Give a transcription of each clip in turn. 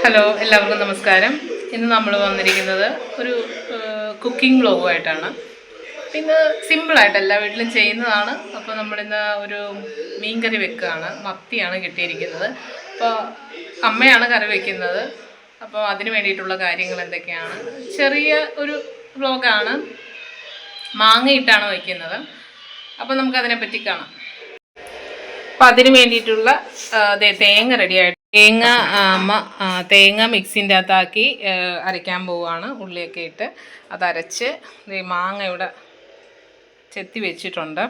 Hello, എല്ലാവർക്കും നമസ്കാരം. ഇന്ന് നമ്മൾ വന്നിരിക്കുന്നത് ഒരു കുക്കിംഗ് വ്ലോഗുമായിട്ടാണ്. പിന്നെ സിമ്പിളായിട്ട് എല്ലാ വീട്ടിലും ചെയ്യുന്നതാണ്. അപ്പോൾ നമ്മളിന്ന് ഒരു മീൻകറി വെക്കുകയാണ്. മത്തിയാണ് കിട്ടിയിരിക്കുന്നത്. അപ്പോൾ അമ്മയാണ് കറി വയ്ക്കുന്നത്. അപ്പോൾ അതിന് വേണ്ടിയിട്ടുള്ള കാര്യങ്ങൾ എന്തൊക്കെയാണ്, ചെറിയ ഒരു വ്ലോഗാണ്. മാങ്ങയിട്ടാണ് വയ്ക്കുന്നത്. അപ്പോൾ നമുക്കതിനെപ്പറ്റി കാണാം. അപ്പം അതിന് വേണ്ടിയിട്ടുള്ള തേങ്ങ റെഡിയായിട്ട് തേങ്ങ മിക്സിൻ്റെ അകത്താക്കി അരയ്ക്കാൻ പോവുകയാണ്. ഉള്ളിയൊക്കെ ഇട്ട് അതരച്ച് മാങ്ങ ഇവിടെ ചെത്തി വെച്ചിട്ടുണ്ട്.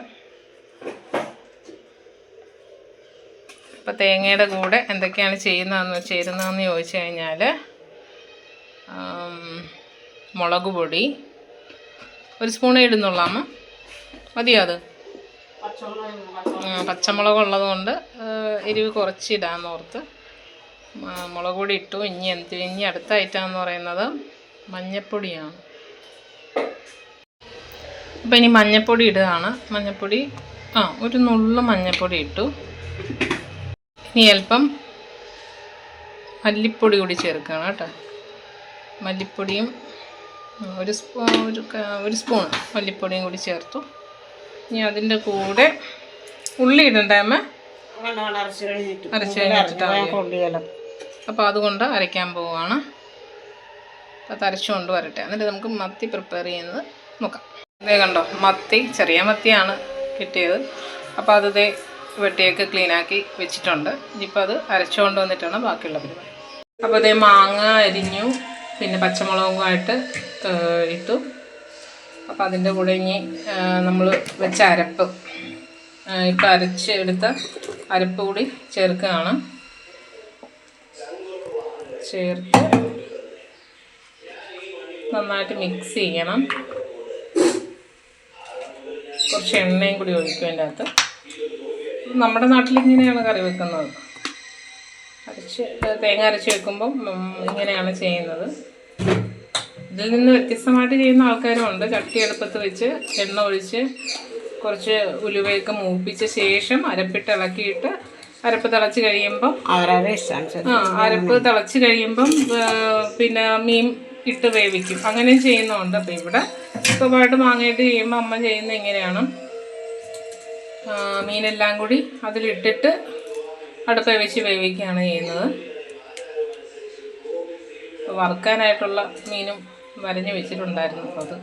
അപ്പം തേങ്ങയുടെ കൂടെ എന്തൊക്കെയാണ് ചേരുന്നതെന്ന് ചോദിച്ചു കഴിഞ്ഞാൽ മുളക് പൊടി 1 സ്പൂണേ ഇടുന്നുള്ളൂ. അമ്മ മതിയോ? അത് പച്ചമുളക് ഉള്ളതുകൊണ്ട് എരിവ് കുറച്ചിടാമെന്ന് ഓർത്ത് മുളക് പൊടി ഇട്ടു. ഇനി അടുത്ത ഐറ്റം എന്ന് പറയുന്നത് മഞ്ഞൾപ്പൊടിയാണ്. അപ്പം ഇനി മഞ്ഞൾപ്പൊടി ഇടുകയാണ്. മഞ്ഞൾപ്പൊടി ഒരു നുള്ളു മഞ്ഞൾപ്പൊടി ഇട്ടു. ഇനി അല്പം മല്ലിപ്പൊടി കൂടി ചേർക്കുകയാണ് കേട്ടോ. മല്ലിപ്പൊടിയും ഒരു സ്പൂൺ മല്ലിപ്പൊടിയും കൂടി ചേർത്തു. ഇനി അതിൻ്റെ കൂടെ ഉള്ളി ഇടണ്ടേ അമ്മ? അരച്ച് കഴിഞ്ഞിട്ടാണ്. അപ്പോൾ അതുകൊണ്ട് അരയ്ക്കാൻ പോവുകയാണ്. അത് അരച്ചുകൊണ്ട് വരട്ടെ. എന്നിട്ട് നമുക്ക് മത്തി പ്രിപ്പയർ ചെയ്യുന്നത് നോക്കാം. അതേ കണ്ടോ, മത്തി ചെറിയ മത്തിയാണ് കിട്ടിയത്. അപ്പോൾ അത് വെട്ടിയൊക്കെ ക്ലീനാക്കി വെച്ചിട്ടുണ്ട്. ഇനിയിപ്പോൾ അത് അരച്ചുകൊണ്ട് വന്നിട്ടാണ് ബാക്കിയുള്ള പരിപാടി. അപ്പോൾ അതേ മാങ്ങ അരിഞ്ഞു, പിന്നെ പച്ചമുളകുമായിട്ട് ഇട്ടു. അപ്പോൾ അതിൻ്റെ കൂടെ ഇനി നമ്മൾ വെച്ച അരപ്പ്, ഇപ്പം അരച്ച് എടുത്ത അരപ്പ് കൂടി ചേർക്കുകയാണ്. ചേർത്ത് നന്നായിട്ട് മിക്സ് ചെയ്യണം. കുറച്ച് എണ്ണയും കൂടി ഒഴിക്കും അതിൻ്റെ അകത്ത്. നമ്മുടെ നാട്ടിൽ ഇങ്ങനെയാണ് കറി വെക്കുന്നത്. തേങ്ങ അരച്ച് വെക്കുമ്പം ഇങ്ങനെയാണ് ചെയ്യുന്നത്. ഇതിൽ നിന്ന് വ്യത്യസ്തമായിട്ട് ചെയ്യുന്ന ആൾക്കാരും ഉണ്ട്. ചട്ടി അടുപ്പത്ത് വെച്ച് എണ്ണ ഒഴിച്ച് കുറച്ച് ഉലുവയൊക്കെ മൂപ്പിച്ച ശേഷം അരപ്പിട്ട് ഇളക്കിയിട്ട് അരപ്പ് തിളച്ച് കഴിയുമ്പം അരപ്പ് തിളച്ച് കഴിയുമ്പം പിന്നെ മീൻ ഇട്ട് വേവിക്കും. അങ്ങനെയും ചെയ്യുന്നുണ്ട്. അപ്പോൾ ഇവിടെ സ്വഭാവമായിട്ട് മാങ്ങയിട്ട് ചെയ്യുമ്പോൾ അമ്മ ചെയ്യുന്നത് ഇങ്ങനെയാണ്. മീനെല്ലാം കൂടി അതിലിട്ടിട്ട് അടുപ്പ് വെച്ച് വേവിക്കുകയാണ് ചെയ്യുന്നത്. വറുക്കാനായിട്ടുള്ള മീനും വരഞ്ഞ് വെച്ചിട്ടുണ്ടായിരുന്നു. അപ്പോൾ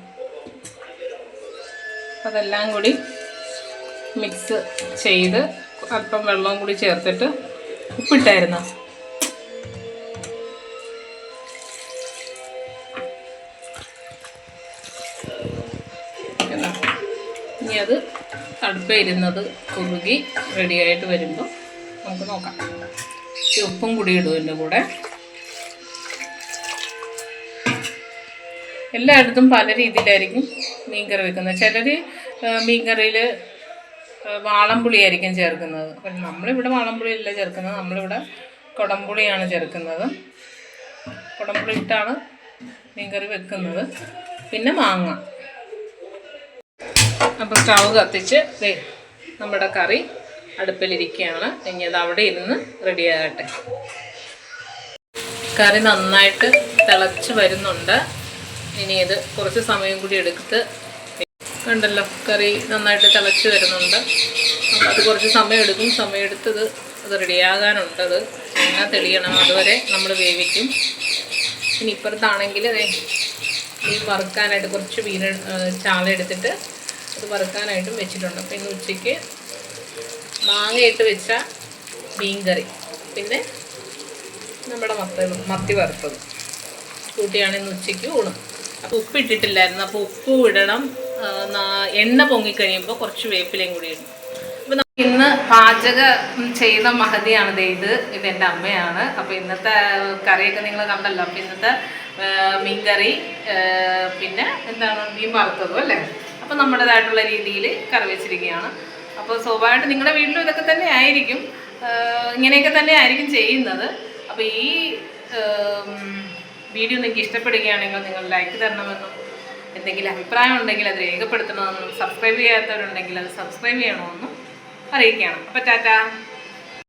അതെല്ലാം കൂടി മിക്സ് ചെയ്ത് അല്പം വെള്ളവും കൂടി ചേർത്തിട്ട് ഉപ്പിട്ടായിരുന്നു. ഇനി അത് അടുപ്പിരുന്നത് കുറുകി റെഡിയായിട്ട് വരുമ്പോൾ നമുക്ക് നോക്കാം. ഉപ്പും കൂടി ഇടും ഇതിൻ്റെ കൂടെ. എല്ലായിടത്തും പല രീതിയിലായിരിക്കും മീൻകറി വെക്കുന്നത്. ചിലർ മീൻകറിയിൽ വാളംപുളി ആയിരിക്കും ചേർക്കുന്നത്. അപ്പം നമ്മളിവിടെ വാളംപുളിയല്ല ചേർക്കുന്നത്, നമ്മളിവിടെ കുടംപുളിയാണ് ചേർക്കുന്നത്. കുടംപുളി ഇട്ടാണ് മീൻകറി വെക്കുന്നത്. പിന്നെ മാങ്ങ. അപ്പോൾ സ്റ്റവ് കത്തിച്ച് നമ്മുടെ കറി അടുപ്പിലിരിക്കുകയാണ്. ഇനി അത് അവിടെ ഇരുന്ന് റെഡിയാകട്ടെ. കറി നന്നായിട്ട് തിളച്ച് വരുന്നുണ്ട്. ഇനി ഇത് കുറച്ച് സമയം കൂടി എടുത്ത് കണ്ടല്ലോ, കറി നന്നായിട്ട് തിളച്ച് വരുന്നുണ്ട്. അപ്പോൾ അത് കുറച്ച് സമയം എടുക്കും. സമയമെടുത്തത് അത് റെഡിയാകാനുണ്ട്. അത് എണ്ണ തെളിയണം, അതുവരെ നമ്മൾ വേവിക്കും. ഇനി ഇപ്പുറത്താണെങ്കിൽ ഈ വറുക്കാനായിട്ട് കുറച്ച് ചാള എടുത്തിട്ട് അത് വറുക്കാനായിട്ടും വെച്ചിട്ടുണ്ട്. അപ്പോൾ ഇന്ന് ഉച്ചയ്ക്ക് മാങ്ങയിട്ട് വെച്ച മീൻ കറി, പിന്നെ നമ്മുടെ മത്തി വറുത്തത് കൂട്ടിയാണ് ഇന്ന് ഉച്ചയ്ക്ക് ഊണ്. അപ്പോൾ ഉപ്പ് ഇട്ടിട്ടില്ലായിരുന്നു. അപ്പോൾ ഉപ്പ് ഇടണം. എണ്ണ പൊങ്ങിക്കഴിയുമ്പോൾ കുറച്ച് വേപ്പിലയും കൂടി ഇടും. അപ്പോൾ ഇന്ന് പാചകം ചെയ്ത മഹതിയാണിത്. ഇതെൻ്റെ അമ്മയാണ്. അപ്പോൾ ഇന്നത്തെ കറിയൊക്കെ നിങ്ങൾ കണ്ടല്ലോ. അപ്പോൾ ഇന്നത്തെ മീൻ കറി, പിന്നെ എന്താണ് മീൻ വറുത്തതും അല്ലേ. അപ്പോൾ നമ്മുടേതായിട്ടുള്ള രീതിയിൽ കറി വെച്ചിരിക്കുകയാണ്. അപ്പോൾ സ്വാഭാവികമായിട്ട് നിങ്ങളുടെ വീട്ടിലും ഇതൊക്കെ തന്നെ ആയിരിക്കും, ഇങ്ങനെയൊക്കെ തന്നെ ആയിരിക്കും ചെയ്യുന്നത്. അപ്പോൾ ഈ വീഡിയോ നിങ്ങൾക്ക് ഇഷ്ടപ്പെടുകയാണെങ്കിൽ നിങ്ങൾ ലൈക്ക് തരണമെന്നും, എന്തെങ്കിലും അഭിപ്രായം ഉണ്ടെങ്കിൽ അത് രേഖപ്പെടുത്തണമെന്നും, സബ്സ്ക്രൈബ് ചെയ്യാത്തവരുണ്ടെങ്കിൽ അത് സബ്സ്ക്രൈബ് ചെയ്യണമെന്നും അറിയിക്കുകയാണ്. അപ്പോൾ ടാറ്റാ.